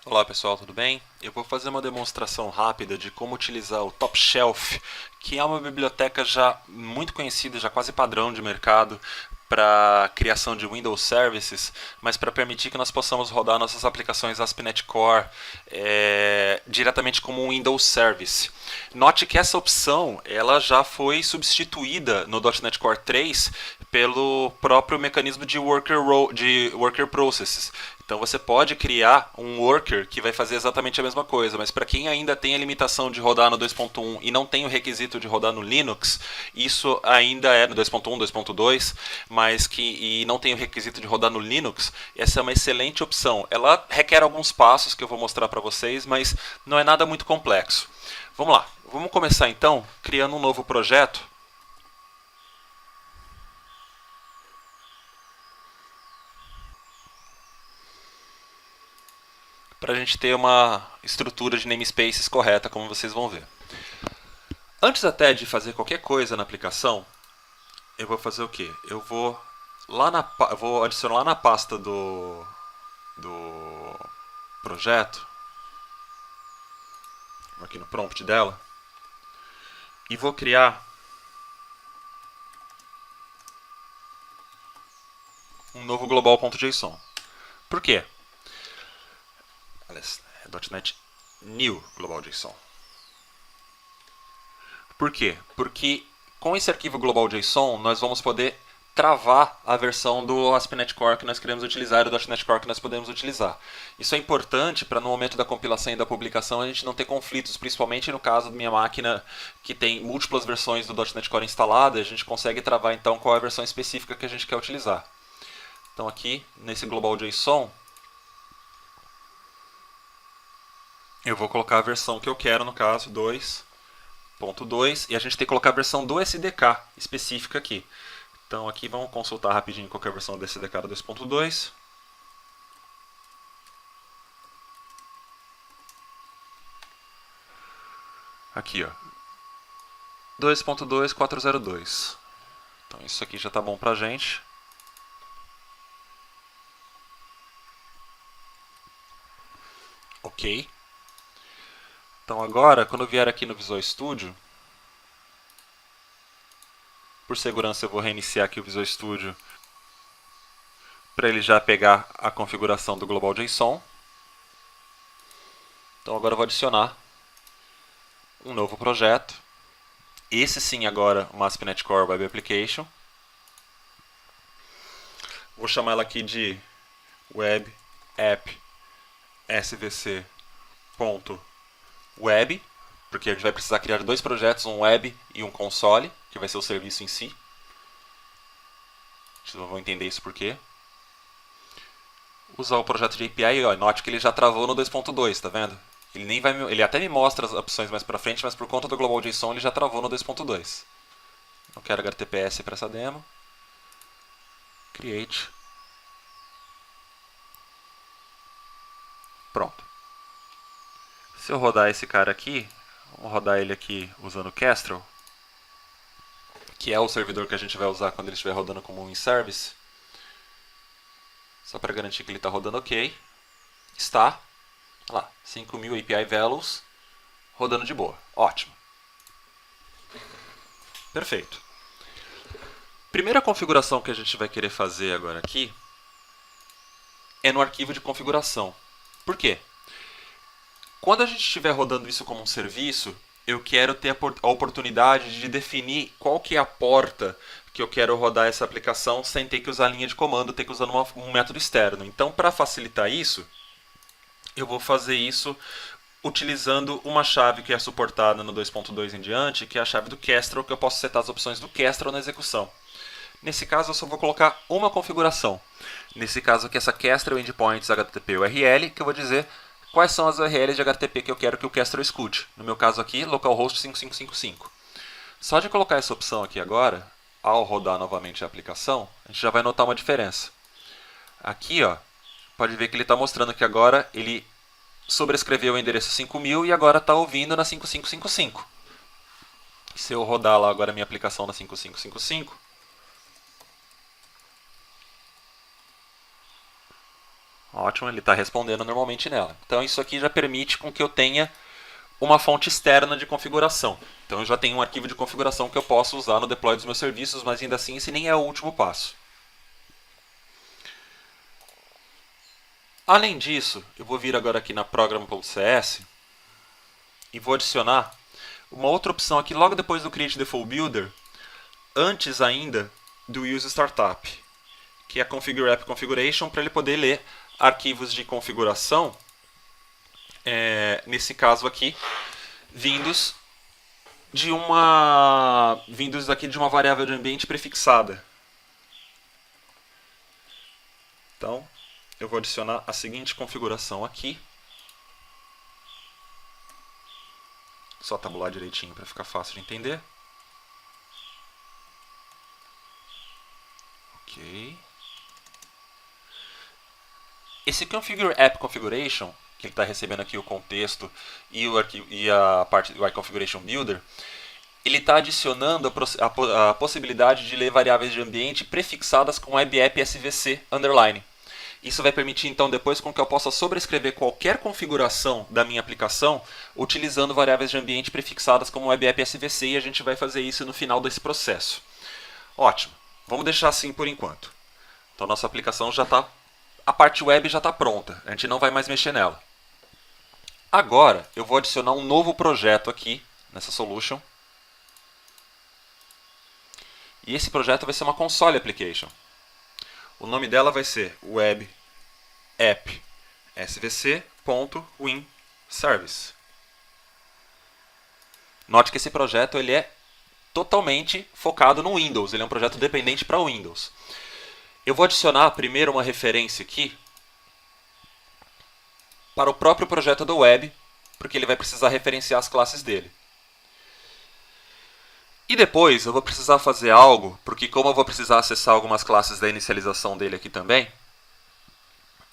Olá pessoal, tudo bem? Eu vou fazer uma demonstração rápida de como utilizar o Top Shelf, que é uma biblioteca já muito conhecida, já quase padrão de mercado, para criação de Windows Services, mas para permitir que nós possamos rodar nossas aplicações ASP.NET Core diretamente como um Windows Service. Note que essa opção ela já foi substituída no .NET Core 3 pelo próprio mecanismo de worker processes. Então você pode criar um worker que vai fazer exatamente a mesma coisa, mas para quem ainda tem a limitação de rodar no 2.1 e não tem o requisito de rodar no Linux, isso ainda é no 2.1, 2.2, mas que não tem o requisito de rodar no Linux, essa é uma excelente opção. Ela requer alguns passos que eu vou mostrar para vocês, mas não é nada muito complexo. Vamos lá, vamos começar então criando um novo projeto. Para a gente ter uma estrutura de namespaces correta, como vocês vão ver. Antes até de fazer qualquer coisa na aplicação, eu vou fazer o quê? Eu vou adicionar lá na pasta do projeto, aqui no prompt dela, e vou criar um novo global.json. Por quê? Aliás, é .NET New Global.json. Por quê? Porque com esse arquivo global.json nós vamos poder travar a versão do ASP.NET Core que nós queremos utilizar e do .NET Core que nós podemos utilizar. Isso é importante para no momento da compilação e da publicação a gente não ter conflitos, principalmente no caso da minha máquina que tem múltiplas versões do .NET Core instalada, a gente consegue travar então qual é a versão específica que a gente quer utilizar. Então aqui nesse global.json eu vou colocar a versão que eu quero, no caso 2.2, e a gente tem que colocar a versão do SDK específica aqui. Então aqui vamos consultar rapidinho qual é a versão do SDK do 2.2. Aqui, ó. 2.2402. Então isso aqui já está bom pra gente. Ok. Então agora, quando eu vier aqui no Visual Studio, por segurança eu vou reiniciar aqui o Visual Studio para ele já pegar a configuração do Global.json. Então agora eu vou adicionar um novo projeto. Esse sim agora uma ASP.NET Core Web Application. Vou chamar ela aqui de Web App svc.web, porque a gente vai precisar criar dois projetos, um web e um console, que vai ser o serviço em si. Vocês vão entender isso por quê. Usar o projeto de API, ó, note que ele já travou no 2.2, tá vendo? Ele até me mostra as opções mais pra frente, mas por conta do Global.json ele já travou no 2.2. Não quero HTTPS para essa demo. Create. Pronto. Se eu rodar esse cara aqui, vamos rodar ele aqui usando o Kestrel, que é o servidor que a gente vai usar quando ele estiver rodando como um in-service. Só para garantir que ele está rodando ok. Está. Olha lá, 5.000 API values rodando de boa. Ótimo. Perfeito. Primeira configuração que a gente vai querer fazer agora aqui é no arquivo de configuração. Por quê? Quando a gente estiver rodando isso como um serviço, eu quero ter a oportunidade de definir qual que é a porta que eu quero rodar essa aplicação sem ter que usar a linha de comando, ter que usar um método externo. Então, para facilitar isso, eu vou fazer isso utilizando uma chave que é suportada no 2.2 em diante, que é a chave do Kestrel, que eu posso setar as opções do Kestrel na execução. Nesse caso, eu só vou colocar uma configuração. Nesse caso aqui, essa Kestrel Endpoints HTTP URL, que eu vou dizer quais são as URLs de HTTP que eu quero que o Kestrel escute. No meu caso aqui, localhost 5555. Só de colocar essa opção aqui agora, ao rodar novamente a aplicação, a gente já vai notar uma diferença. Aqui, ó, pode ver que ele está mostrando que agora ele sobrescreveu o endereço 5000 e agora está ouvindo na 5555. Se eu rodar lá agora a minha aplicação na 5555, Ótimo, ele está respondendo normalmente nela. Então isso aqui já permite com que eu tenha uma fonte externa de configuração. Então eu já tenho um arquivo de configuração que eu posso usar no deploy dos meus serviços, mas ainda assim esse nem é o último passo. Além disso, eu vou vir agora aqui na program.cs e vou adicionar uma outra opção aqui logo depois do Create Default Builder, antes ainda do Use Startup, que é a Configure App Configuration, para ele poder ler arquivos de configuração, nesse caso aqui, vindos aqui de uma variável de ambiente prefixada. Então, eu vou adicionar a seguinte configuração aqui. Só tabular direitinho para ficar fácil de entender. Ok. Esse Configure App Configuration, que ele está recebendo aqui o contexto e a parte do iConfiguration Builder, ele está adicionando a possibilidade de ler variáveis de ambiente prefixadas com WebApp SVC underline. Isso vai permitir, então, depois com que eu possa sobrescrever qualquer configuração da minha aplicação utilizando variáveis de ambiente prefixadas como WebApp SVC, e a gente vai fazer isso no final desse processo. Ótimo. Vamos deixar assim por enquanto. Então, nossa aplicação já está... A parte web já está pronta. A gente não vai mais mexer nela. Agora, eu vou adicionar um novo projeto aqui nessa solution. E esse projeto vai ser uma console application. O nome dela vai ser Web App svc.winService. Note que esse projeto ele é totalmente focado no Windows. Ele é um projeto dependente para o Windows. Eu vou adicionar primeiro uma referência aqui para o próprio projeto do Web, porque ele vai precisar referenciar as classes dele. E depois eu vou precisar fazer algo, porque como eu vou precisar acessar algumas classes da inicialização dele aqui também,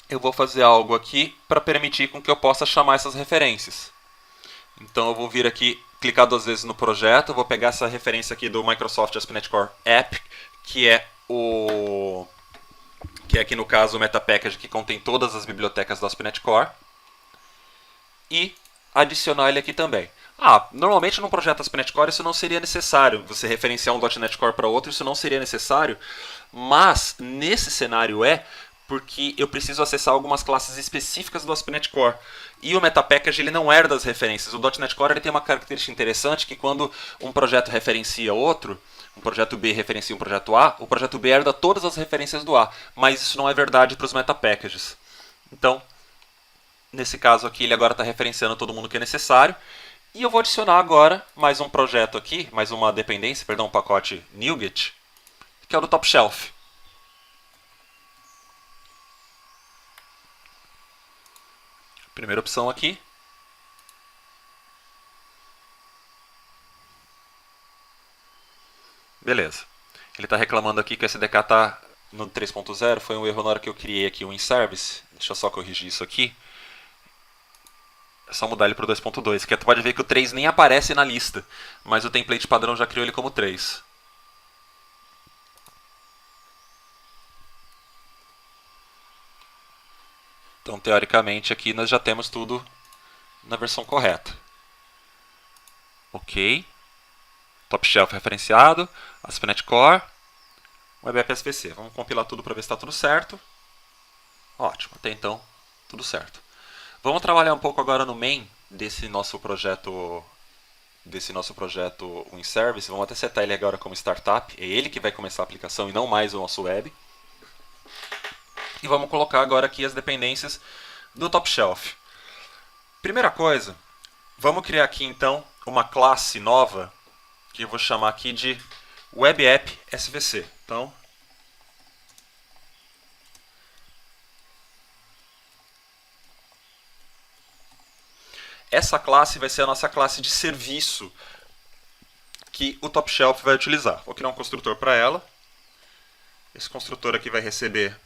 eu vou fazer algo aqui para permitir com que eu possa chamar essas referências. Então eu vou vir aqui, clicar 2 vezes no projeto, vou pegar essa referência aqui do Microsoft ASP.NET Core App, que é aqui no caso o Meta Package que contém todas as bibliotecas do ASP.NET Core, e adicionar ele aqui também. Normalmente num projeto ASP.NET Core isso não seria necessário, você referenciar um .NET Core para outro, isso não seria necessário, mas nesse cenário porque eu preciso acessar algumas classes específicas do ASP.NET Core. E o Metapackage ele não herda as referências. O .NET Core ele tem uma característica interessante que quando um projeto referencia outro, um projeto B referencia um projeto A, o projeto B herda todas as referências do A, mas isso não é verdade para os Metapackages. Então, nesse caso aqui, ele agora está referenciando todo mundo que é necessário. E eu vou adicionar agora mais um projeto aqui, mais uma dependência, um pacote NuGet, que é o do Top Shelf. Primeira opção aqui. Beleza. Ele está reclamando aqui que o SDK está no 3.0, foi um erro na hora que eu criei aqui o InService. Deixa eu só corrigir isso aqui. É só mudar ele para o 2.2, que tu pode ver que o 3 nem aparece na lista, mas o template padrão já criou ele como 3. Então, teoricamente, aqui nós já temos tudo na versão correta. Ok. Top Shelf referenciado, ASP.NET Core, WebApp SVC. Vamos compilar tudo para ver se está tudo certo. Ótimo, até então, tudo certo. Vamos trabalhar um pouco agora no main desse nosso projeto WinService. Vamos até setar ele agora como startup. É ele que vai começar a aplicação e não mais o nosso web. E vamos colocar agora aqui as dependências do Top Shelf. Primeira coisa, vamos criar aqui então uma classe nova que eu vou chamar aqui de WebApp SVC. Então, essa classe vai ser a nossa classe de serviço que o Top Shelf vai utilizar. Vou criar um construtor para ela. Esse construtor aqui vai receber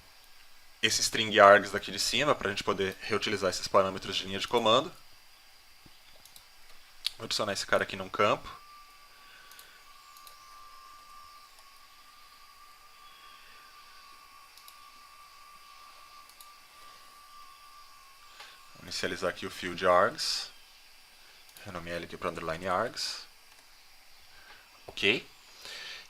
esse string args daqui de cima, para a gente poder reutilizar esses parâmetros de linha de comando. Vou adicionar esse cara aqui num campo. inicializar aqui o field args. Renomear ele aqui para underline args. Ok.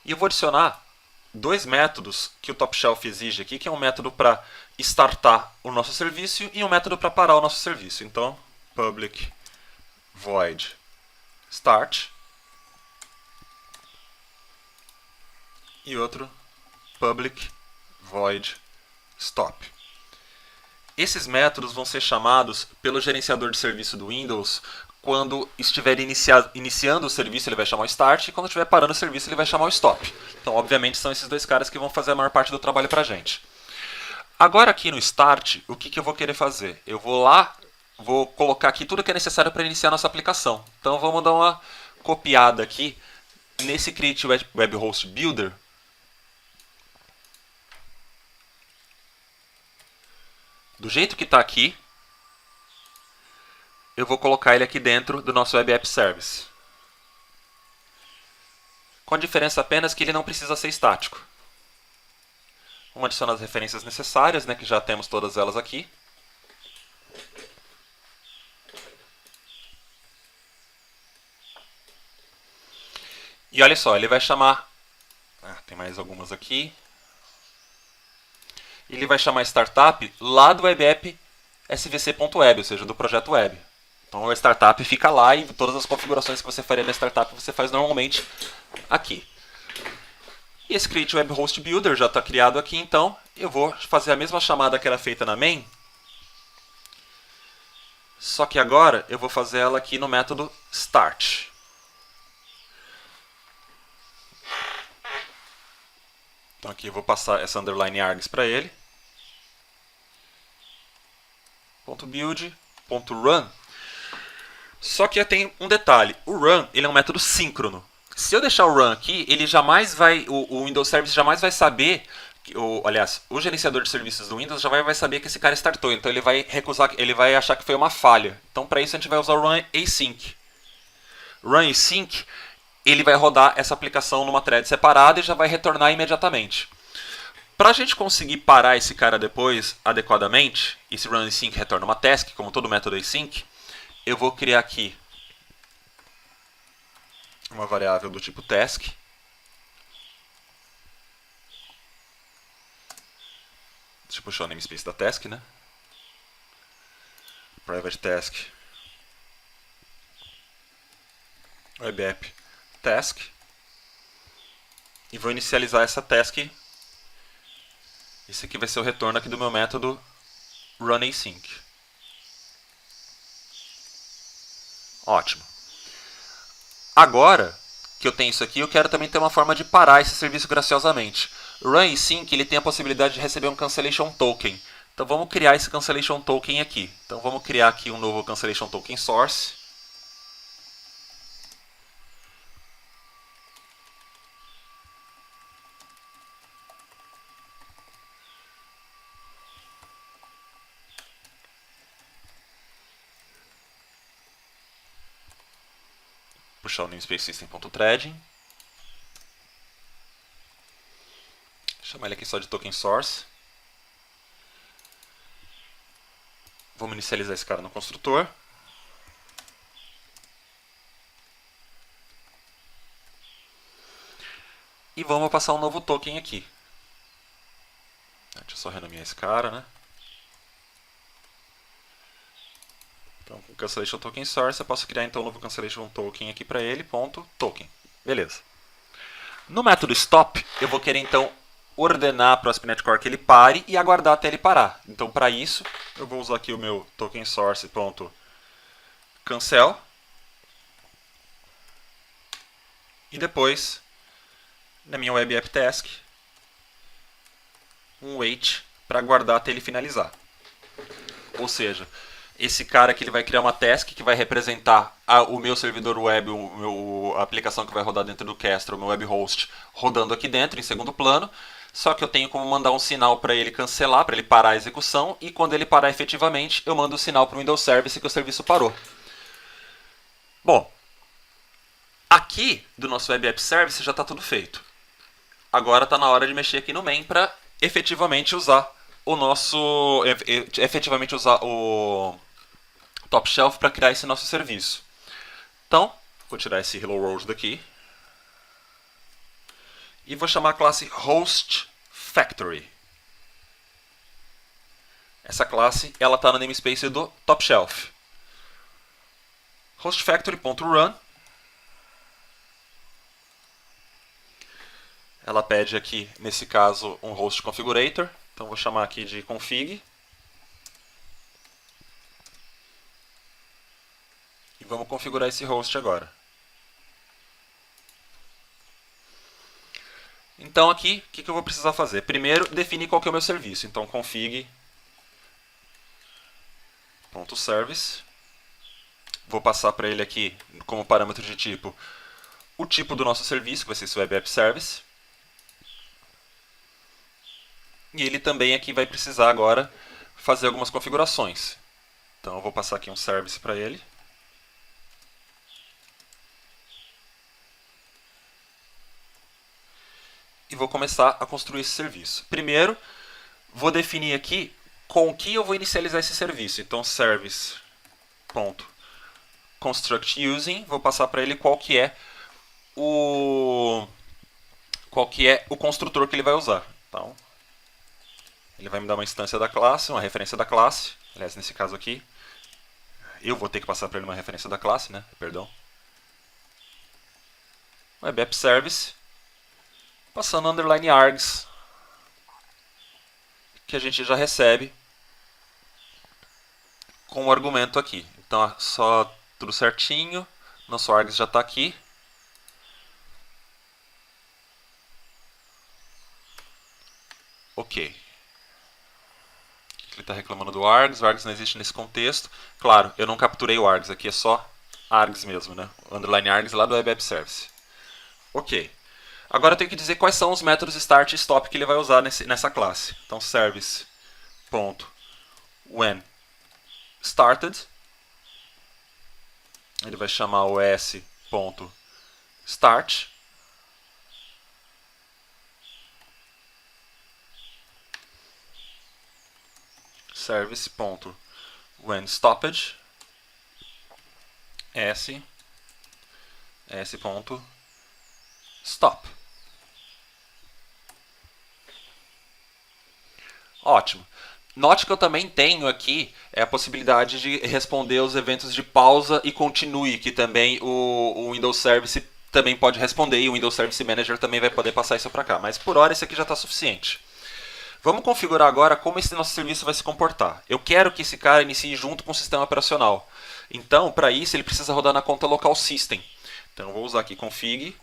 E eu vou adicionar dois métodos que o Top Shelf exige aqui, que é um método para startar o nosso serviço e um método para parar o nosso serviço. Então, public void start e outro public void stop. Esses métodos vão ser chamados pelo gerenciador de serviço do Windows. Quando estiver iniciando o serviço, ele vai chamar o start, e quando estiver parando o serviço, ele vai chamar o stop. Então, obviamente, são esses dois caras que vão fazer a maior parte do trabalho para a gente. Agora, aqui no start, o que eu vou querer fazer? Eu vou lá, vou colocar aqui tudo que é necessário para iniciar a nossa aplicação. Então, vamos dar uma copiada aqui nesse Create Web Host Builder. Do jeito que está aqui, eu vou colocar ele aqui dentro do nosso Web App Service. Com a diferença apenas que ele não precisa ser estático. Vamos adicionar as referências necessárias, né, que já temos todas elas aqui. E olha só, ele vai chamar... tem mais algumas aqui. Ele vai chamar startup lá do Web App svc.web, ou seja, do projeto web. Então a startup fica lá e todas as configurações que você faria na startup você faz normalmente aqui. E esse Create Web Host Builder já está criado aqui, então eu vou fazer a mesma chamada que era feita na main. Só que agora eu vou fazer ela aqui no método start. Então aqui eu vou passar essa underline args para ele. .build, .run. Só que tem um detalhe, o run ele é um método síncrono. Se eu deixar o run aqui, ele jamais vai, o Windows Service jamais vai saber, aliás, o gerenciador de serviços do Windows já vai saber que esse cara startou, então ele vai recusar, ele vai achar que foi uma falha. Então para isso a gente vai usar o run async. Run async, ele vai rodar essa aplicação numa thread separada e já vai retornar imediatamente. Para a gente conseguir parar esse cara depois adequadamente, esse run async retorna uma task, como todo método async, eu vou criar aqui uma variável do tipo task. Deixa eu puxar o namespace da task, né? Private task web app task. E vou inicializar essa task. Esse aqui vai ser o retorno aqui do meu método runAsync. Ótimo. Agora que eu tenho isso aqui, eu quero também ter uma forma de parar esse serviço graciosamente. runAsync ele tem a possibilidade de receber um cancellation token. Então vamos criar esse cancellation token aqui. Então vamos criar aqui um novo cancellation token source. Puxar o namespace system.threading. Chamar ele aqui só de token source. Vamos inicializar esse cara no construtor. E vamos passar um novo token aqui. Deixa eu só renomear esse cara, né? Então, com cancellation token source, eu posso criar então um novo cancellation token aqui para ele, ponto token. Beleza. No método stop, eu vou querer então ordenar para o ASP.NET Core que ele pare e aguardar até ele parar. Então, para isso, eu vou usar aqui o meu token source, ponto cancel. E depois, na minha web app task, um wait para aguardar até ele finalizar. Ou seja, esse cara aqui ele vai criar uma task que vai representar o meu servidor web, a aplicação que vai rodar dentro do Castro, o meu web host, rodando aqui dentro, em segundo plano. Só que eu tenho como mandar um sinal para ele cancelar, para ele parar a execução. E quando ele parar efetivamente, eu mando o sinal para o Windows Service que o serviço parou. Bom, aqui do nosso Web App Service já está tudo feito. Agora está na hora de mexer aqui no main para efetivamente usar top shelf para criar esse nosso serviço. Então, vou tirar esse Hello World daqui. E vou chamar a classe Host Factory. Essa classe ela está no namespace do top shelf. HostFactory.run. Ela pede aqui, nesse caso, um host configurator. Então vou chamar aqui de config. E vamos configurar esse host agora. Então aqui, o que eu vou precisar fazer? Primeiro, definir qual que é o meu serviço. Então config.service. Vou passar para ele aqui, como parâmetro de tipo, o tipo do nosso serviço, que vai ser esse Web App Service. E ele também aqui vai precisar agora fazer algumas configurações. Então eu vou passar aqui um service para ele. E vou começar a construir esse serviço. Primeiro, vou definir aqui com que eu vou inicializar esse serviço. Então service.constructUsing, vou passar para ele qual que é o construtor que ele vai usar. Então, ele vai me dar uma instância da classe, uma referência da classe. Aliás, nesse caso aqui, eu vou ter que passar para ele uma referência da classe, né? Perdão. Web App Service, passando underline args, que a gente já recebe com o argumento aqui. Então, só tudo certinho. Nosso args já está aqui. Ok. Ele está reclamando do args. O args não existe nesse contexto. Claro, eu não capturei o args. Aqui é só args mesmo, né? O underline args lá do Web App Service. Ok. Agora eu tenho que dizer quais são os métodos start e stop que ele vai usar nessa classe. Então, service.whenStarted. Ele vai chamar o s.start. Service.whenStopped. s.stop. Ótimo. Note que eu também tenho aqui a possibilidade de responder os eventos de pausa e continue, que também o Windows Service também pode responder e o Windows Service Manager também vai poder passar isso para cá. Mas por hora esse aqui já está suficiente. Vamos configurar agora como esse nosso serviço vai se comportar. Eu quero que esse cara inicie junto com o sistema operacional. Então, para isso, ele precisa rodar na conta local system. Então, eu vou usar aqui config.run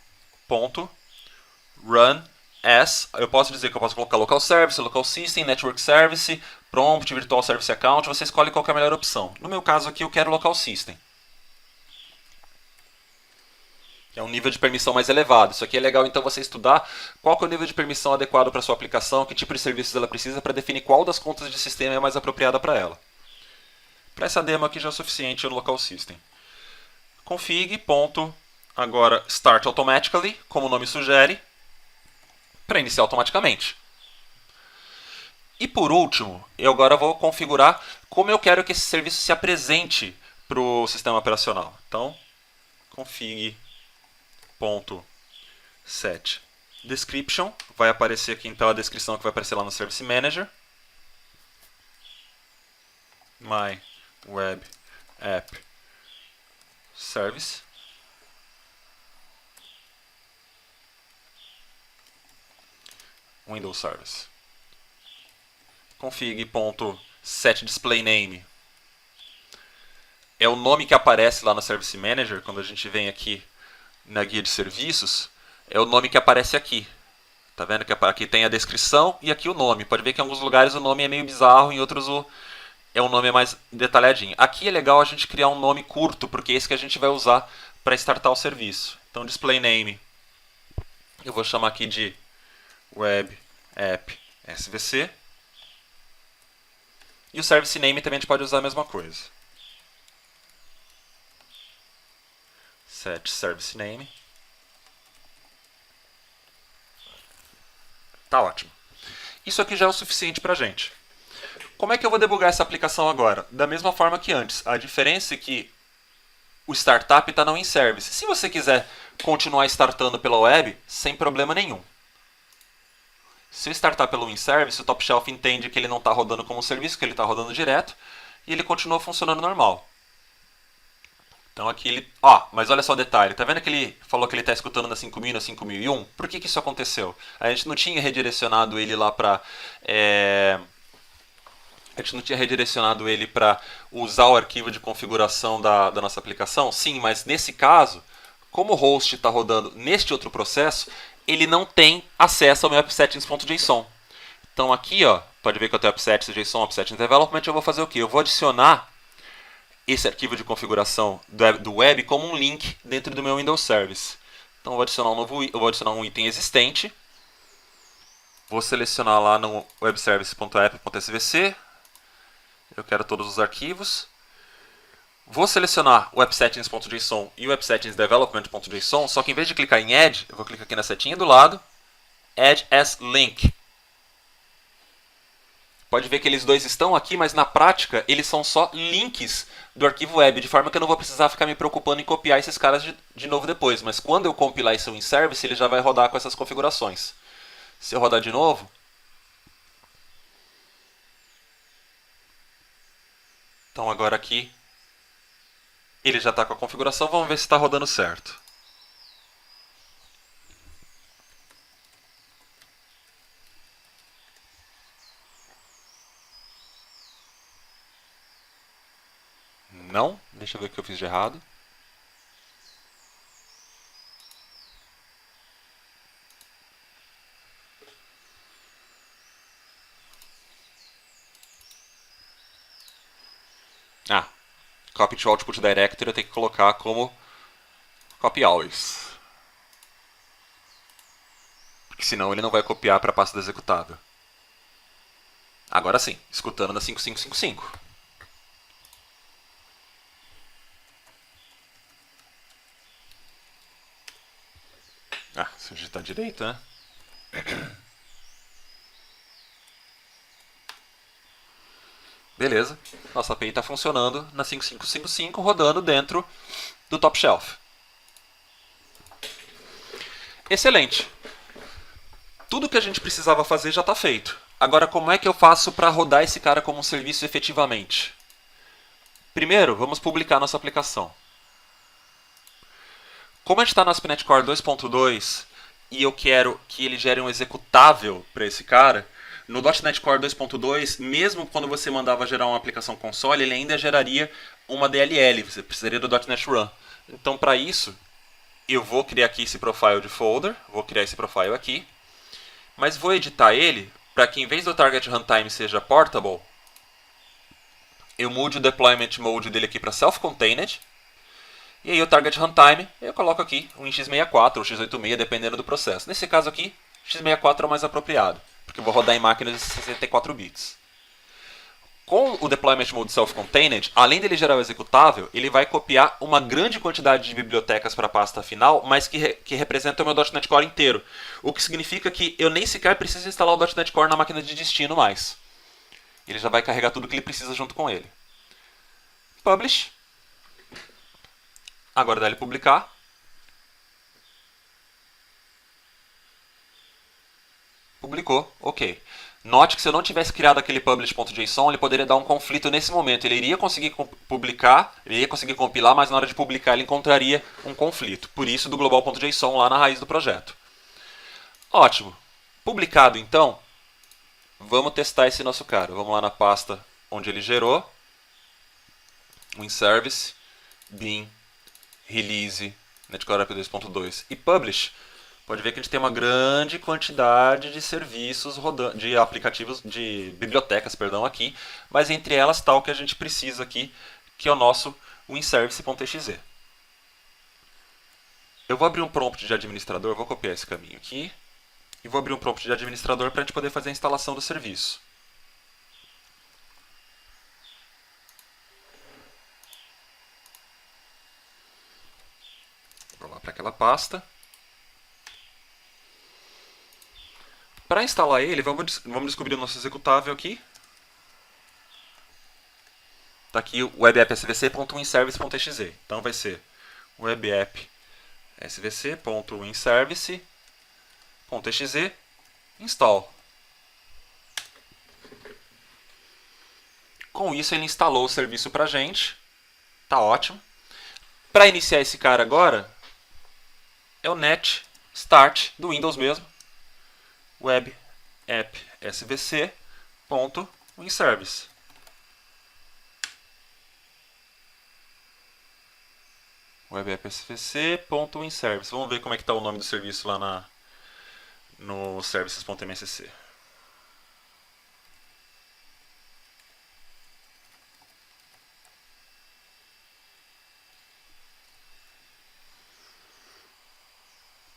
as. Eu posso dizer que eu posso colocar local service, local system, network service, prompt, virtual service account. Você escolhe qual que é a melhor opção. No meu caso aqui, eu quero local system. É um nível de permissão mais elevado. Isso aqui é legal, então, você estudar qual que é o nível de permissão adequado para a sua aplicação, que tipo de serviços ela precisa para definir qual das contas de sistema é mais apropriada para ela. Para essa demo aqui já é suficiente no local system. Agora start automatically, como o nome sugere, para iniciar automaticamente. E por último, eu agora vou configurar como eu quero que esse serviço se apresente para o sistema operacional. Então, config.setDescription, vai aparecer aqui então a descrição que vai aparecer lá no Service Manager. My Web App Service. Windows Service. Config.setDisplayName é o nome que aparece lá no Service Manager quando a gente vem aqui na guia de serviços. É o nome que aparece aqui. Tá vendo que aqui tem a descrição e aqui o nome. Pode ver que em alguns lugares o nome é meio bizarro, em outros é um nome mais detalhadinho. Aqui é legal a gente criar um nome curto, porque é esse que a gente vai usar para startar o serviço. Então, display name, eu vou chamar aqui de Web App SVC. E o service name também a gente pode usar a mesma coisa. Set service name. Tá ótimo. Isso aqui já é o suficiente para a gente. Como é que eu vou debugar essa aplicação agora? Da mesma forma que antes. A diferença é que o startup está no in-service. Se você quiser continuar startando pela web, sem problema nenhum. Se eu startar pelo in-service, o Top Shelf entende que ele não está rodando como um serviço, que ele está rodando direto, e ele continua funcionando normal. Então aqui ele... mas olha só o detalhe. Tá vendo que ele falou que ele está escutando na 5000 e na 5001? Por que isso aconteceu? A gente não tinha redirecionado ele lá para... A gente não tinha redirecionado ele para usar o arquivo de configuração da nossa aplicação? Sim, mas nesse caso, como o host está rodando neste outro processo, ele não tem acesso ao meu appsettings.json. Então aqui, pode ver que eu tenho appsettings.json, appsettings development, eu vou fazer o quê? Eu vou adicionar esse arquivo de configuração do web como um link dentro do meu Windows Service. Então eu vou adicionar um item existente, vou selecionar lá no webservice.app.svc, eu quero todos os arquivos. Vou selecionar o appsettings.json e o appsettingsdevelopment.json, só que em vez de clicar em Add, eu vou clicar aqui na setinha do lado, Add as Link. Pode ver que eles dois estão aqui, mas na prática eles são só links do arquivo web, de forma que eu não vou precisar ficar me preocupando em copiar esses caras de novo depois. Mas quando eu compilar isso em service, ele já vai rodar com essas configurações. Se eu rodar de novo, então agora aqui ele já está com a configuração, vamos ver se está rodando certo. Não, deixa eu ver o que eu fiz de errado. Copy to Output Directory eu tenho que colocar como Copy Always. Porque senão ele não vai copiar para a pasta do executável. Agora sim, escutando na 5555. Se eu digitar direito, né? Beleza, nossa API está funcionando na 5555, rodando dentro do Top Shelf. Excelente. Tudo que a gente precisava fazer já está feito. Agora, como é que eu faço para rodar esse cara como um serviço efetivamente? Primeiro, vamos publicar nossa aplicação. Como a gente está no ASP.NET Core 2.2 e eu quero que ele gere um executável para esse cara, no .NET Core 2.2, mesmo quando você mandava gerar uma aplicação console, ele ainda geraria uma DLL, você precisaria do .NET Run. Então, para isso, eu vou criar aqui esse profile de folder, vou criar esse profile aqui, mas vou editar ele para que, em vez do target runtime seja portable, eu mude o deployment mode dele aqui para self-contained, e aí o target runtime eu coloco aqui um x64 ou x86, dependendo do processo. Nesse caso aqui, x64 é o mais apropriado, porque eu vou rodar em máquinas de 64 bits. Com o deployment mode self-contained, além dele gerar o executável, ele vai copiar uma grande quantidade de bibliotecas para a pasta final, mas que representa o meu .NET Core inteiro. O que significa que eu nem sequer preciso instalar o .NET Core na máquina de destino mais. Ele já vai carregar tudo que ele precisa junto com ele. Publish. Aguardar ele publicar. Publicou, ok. Note que se eu não tivesse criado aquele publish.json, ele poderia dar um conflito nesse momento. Ele iria conseguir publicar, ele iria conseguir compilar, mas na hora de publicar ele encontraria um conflito. Por isso do global.json lá na raiz do projeto. Ótimo. Publicado então, vamos testar esse nosso cara. Vamos lá na pasta onde ele gerou. WinService, bin, release, netcore app 2.2 e publish. Pode ver que a gente tem uma grande quantidade de serviços rodando, de aplicativos, de bibliotecas, perdão, aqui, mas entre elas está o que a gente precisa aqui, que é o nosso winservice.exe. Eu vou abrir um prompt de administrador, vou copiar esse caminho aqui, e vou abrir um prompt de administrador para a gente poder fazer a instalação do serviço. Vou lá para aquela pasta. Para instalar ele, vamos descobrir o nosso executável aqui. Está aqui o webapp.svc.winservice.exe. Então vai ser webapp.svc.winservice.exe install. Com isso ele instalou o serviço para a gente. Tá ótimo. Para iniciar esse cara agora, é o net start do Windows mesmo. Web app svc.winservice. Web app svc.winservice. Vamos ver como é que está o nome do serviço lá no services.msc.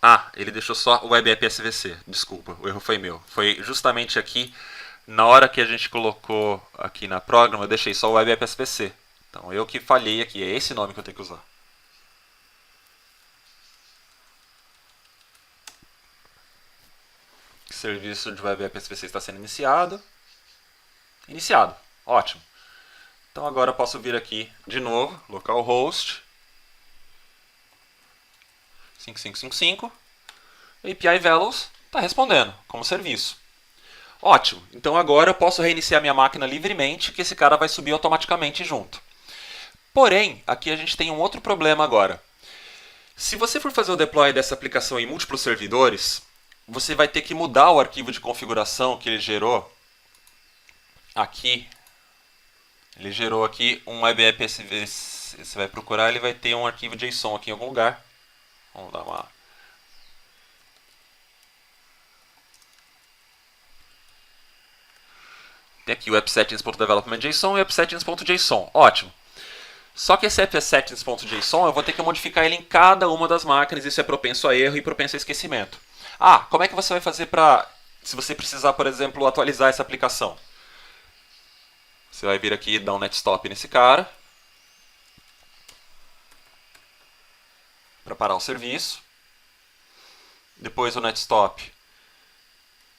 Ah, ele deixou só o Web App SVC. Desculpa, o erro foi meu. Foi justamente aqui, na hora que a gente colocou aqui na programa, eu deixei só o Web App SVC. Então eu que falhei aqui, é esse nome que eu tenho que usar. O serviço de Web App SVC está sendo iniciado. Iniciado, ótimo. Então agora eu posso vir aqui de novo, localhost 5555, API values está respondendo como serviço. Ótimo, então agora eu posso reiniciar minha máquina livremente, que esse cara vai subir automaticamente junto. Porém, aqui a gente tem um outro problema agora. Se você for fazer o deploy dessa aplicação em múltiplos servidores, você vai ter que mudar o arquivo de configuração que ele gerou aqui. Ele gerou aqui um WebApp SVC. Você vai procurar, ele vai ter um arquivo JSON aqui em algum lugar. Vamos dar uma... Tem aqui o appsettings.development.json e o appsettings.json. Ótimo. Só que esse appsettings.json eu vou ter que modificar ele em cada uma das máquinas. Isso é propenso a erro e propenso a esquecimento. Ah, como é que você vai fazer para... Se você precisar, por exemplo, atualizar essa aplicação? Você vai vir aqui e dar um netstop nesse cara. Para parar o serviço. Depois o netstop.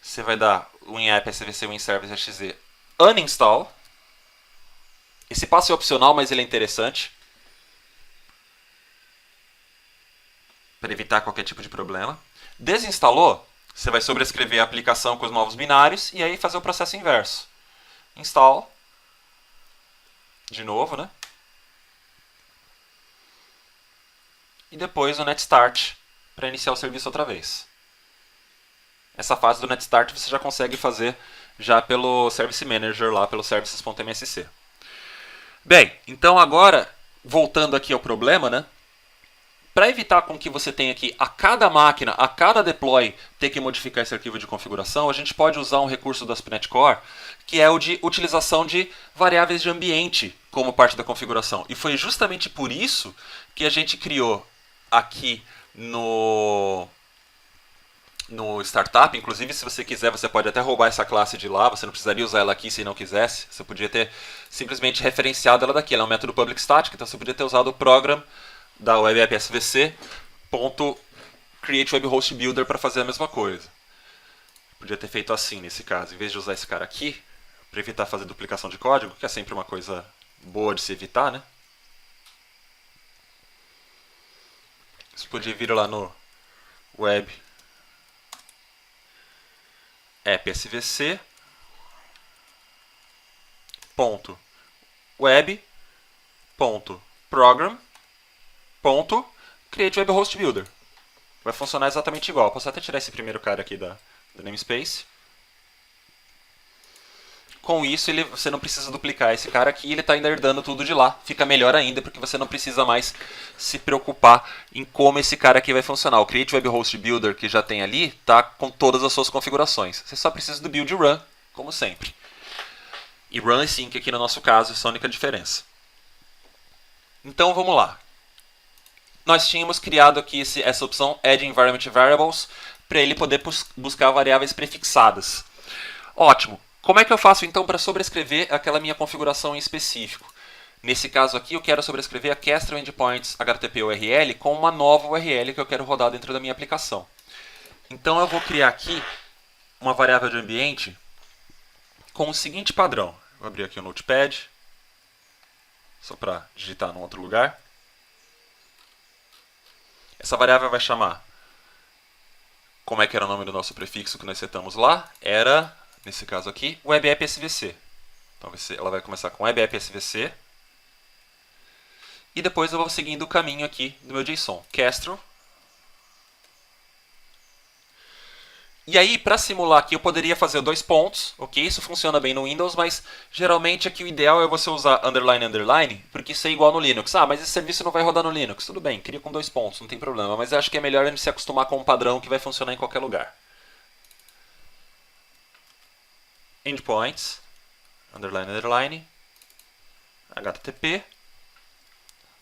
Você vai dar o inapp svc winservice.exe uninstall. Esse passo é opcional, mas ele é interessante. Para evitar qualquer tipo de problema. Desinstalou, você vai sobrescrever a aplicação com os novos binários e aí fazer o processo inverso. Install. De novo, né? E depois o netstart para iniciar o serviço outra vez. Essa fase do netstart você já consegue fazer já pelo Service Manager lá, pelo services.msc. Bem, então agora, voltando aqui ao problema, né? Para evitar com que você tenha que, a cada máquina, a cada deploy, ter que modificar esse arquivo de configuração, a gente pode usar um recurso da ASP.NET Core, que é o de utilização de variáveis de ambiente como parte da configuração. E foi justamente por isso que a gente criou aqui no Startup. Inclusive, se você quiser, você pode até roubar essa classe de lá. Você não precisaria usar ela aqui se não quisesse. Você podia ter simplesmente referenciado ela daqui. Ela é um método public static, então você podia ter usado o program da Web App SVC .createWebHostBuilder para fazer a mesma coisa. Podia ter feito assim nesse caso. Em vez de usar esse cara aqui, para evitar fazer duplicação de código, que é sempre uma coisa boa de se evitar, né? Você podia vir lá no Web App SVC .web.program .createWebHostBuilder. Vai funcionar exatamente igual. Posso até tirar esse primeiro cara aqui da namespace. Com isso, você não precisa duplicar esse cara aqui, ele está ainda herdando tudo de lá. Fica melhor ainda, porque você não precisa mais se preocupar em como esse cara aqui vai funcionar. O createWebHostBuilder que já tem ali está com todas as suas configurações. Você só precisa do build run, como sempre. E run e sync aqui no nosso caso, essa é a única diferença. Então vamos lá. Nós tínhamos criado aqui essa opção Add Environment Variables para ele poder buscar variáveis prefixadas. Ótimo. Como é que eu faço então para sobrescrever aquela minha configuração em específico? Nesse caso aqui eu quero sobrescrever a Kestrel Endpoints HTTP URL com uma nova URL que eu quero rodar dentro da minha aplicação. Então eu vou criar aqui uma variável de ambiente com o seguinte padrão. Vou abrir aqui o Notepad. só para digitar num outro lugar. Essa variável vai chamar, como é que era o nome do nosso prefixo que nós setamos lá? Era, nesse caso aqui, WebApp-SVC. Então ela vai começar com WebApp-SVC. E depois eu vou seguindo o caminho aqui do meu JSON. Kestrel. E aí, para simular aqui, eu poderia fazer 2 pontos, ok? Isso funciona bem no Windows, mas geralmente aqui o ideal é você usar underline, underline, porque isso é igual no Linux. Ah, mas esse serviço não vai rodar no Linux. Tudo bem, cria com 2 pontos, não tem problema. Mas eu acho que é melhor a gente se acostumar com um padrão que vai funcionar em qualquer lugar. Endpoints, underline, underline, HTTP.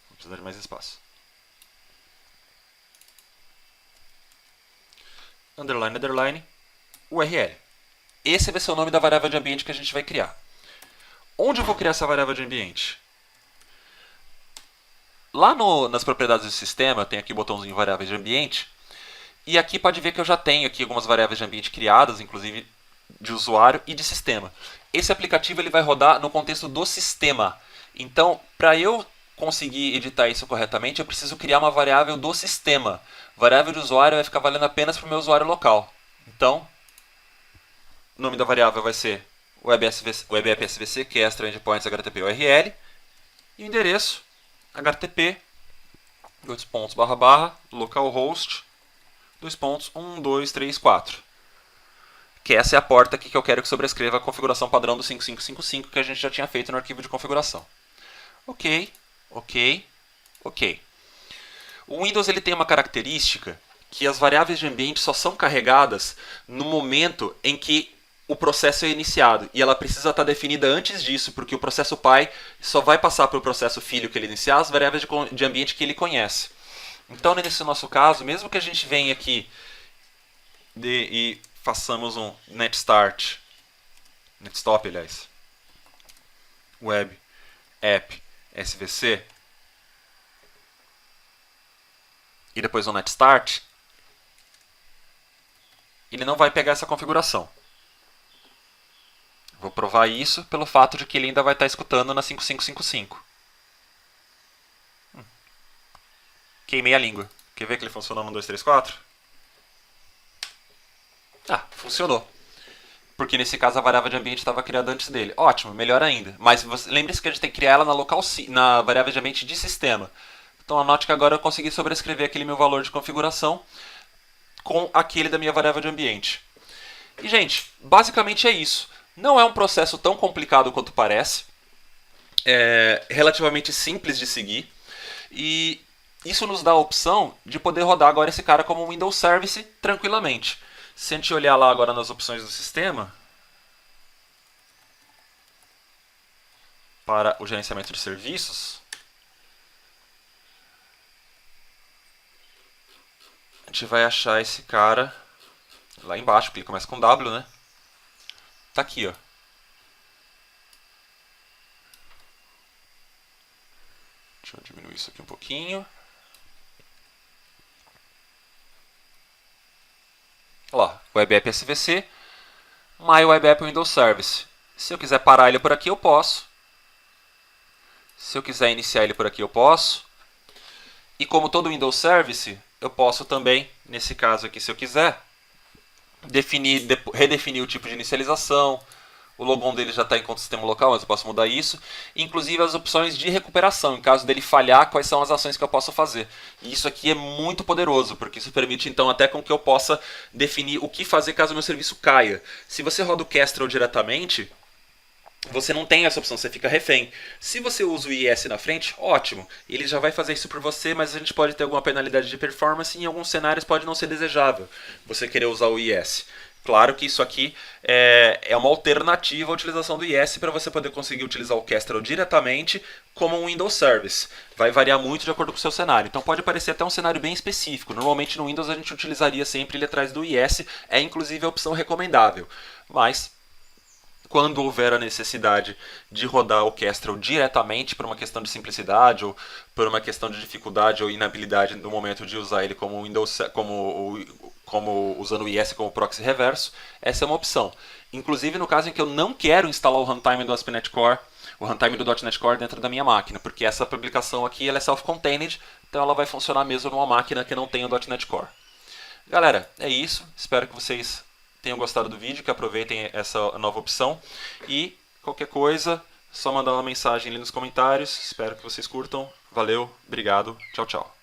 Vou precisar de mais espaço. Underline, underline, URL. Esse vai ser o nome da variável de ambiente que a gente vai criar. Onde eu vou criar essa variável de ambiente? Lá nas propriedades do sistema, eu tenho aqui o botãozinho variáveis de ambiente. E aqui pode ver que eu já tenho aqui algumas variáveis de ambiente criadas, inclusive de usuário e de sistema. Esse aplicativo ele vai rodar no contexto do sistema. Então, para eu conseguir editar isso corretamente, eu preciso criar uma variável do sistema. Variável de usuário vai ficar valendo apenas para o meu usuário local. Então, o nome da variável vai ser WebApp-SVC, que é extra endpoints HTTP URL. E o endereço, HTTP, localhost, 1, 2, 3, 4. Que essa é a porta aqui que eu quero que sobrescreva a configuração padrão do 5555 que a gente já tinha feito no arquivo de configuração. Ok. O Windows ele tem uma característica que as variáveis de ambiente só são carregadas no momento em que o processo é iniciado. E ela precisa estar definida antes disso, porque o processo pai só vai passar para o processo filho que ele iniciar as variáveis de ambiente que ele conhece. Então, nesse nosso caso, mesmo que a gente venha aqui e façamos um netstart, netstop, aliás, web app SVC, e depois um netstart, ele não vai pegar essa configuração. Vou provar isso pelo fato de que ele ainda vai estar escutando na 5555. Queimei a língua. Quer ver que ele funcionou no 1, 2, 3, 4? Ah, funcionou. Porque nesse caso a variável de ambiente estava criada antes dele. Ótimo, melhor ainda. Mas lembre-se que a gente tem que criar ela na variável de ambiente de sistema. Então anote que agora eu consegui sobrescrever aquele meu valor de configuração com aquele da minha variável de ambiente. E, gente, basicamente é isso. Não é um processo tão complicado quanto parece. É relativamente simples de seguir. E isso nos dá a opção de poder rodar agora esse cara como um Windows Service tranquilamente. Se a gente olhar lá agora nas opções do sistema, para o gerenciamento de serviços, a gente vai achar esse cara lá embaixo, porque ele começa com W, né? Tá aqui, ó. Deixa eu diminuir isso aqui um pouquinho. Olha lá, Web App SVC, My Web App Windows Service. Se eu quiser parar ele por aqui, eu posso. Se eu quiser iniciar ele por aqui, eu posso. E como todo Windows Service, eu posso também, nesse caso aqui, se eu quiser, redefinir o tipo de inicialização. O logon dele já está em sistema local, mas eu posso mudar isso. Inclusive as opções de recuperação. Em caso dele falhar, quais são as ações que eu posso fazer. E isso aqui é muito poderoso, porque isso permite então até com que eu possa definir o que fazer caso o meu serviço caia. Se você roda o Kestrel diretamente, você não tem essa opção, você fica refém. Se você usa o IS na frente, ótimo. Ele já vai fazer isso por você, mas a gente pode ter alguma penalidade de performance e em alguns cenários pode não ser desejável você querer usar o IS. Claro que isso aqui é uma alternativa à utilização do IS para você poder conseguir utilizar o Kestrel diretamente como um Windows Service. Vai variar muito de acordo com o seu cenário. Então pode parecer até um cenário bem específico. Normalmente no Windows a gente utilizaria sempre ele atrás do IS, é inclusive a opção recomendável. Mas quando houver a necessidade de rodar o Kestrel diretamente por uma questão de simplicidade ou por uma questão de dificuldade ou inabilidade no momento de usar ele como Windows, como usando o IS como proxy reverso, essa é uma opção. Inclusive no caso em que eu não quero instalar o runtime do ASP.NET Core, o runtime do .NET Core dentro da minha máquina, porque essa publicação aqui ela é self-contained, então ela vai funcionar mesmo numa máquina que não tem o .NET Core. Galera, é isso. Espero que vocês tenham gostado do vídeo, que aproveitem essa nova opção. E qualquer coisa, só mandar uma mensagem ali nos comentários. Espero que vocês curtam. Valeu, obrigado, tchau, tchau.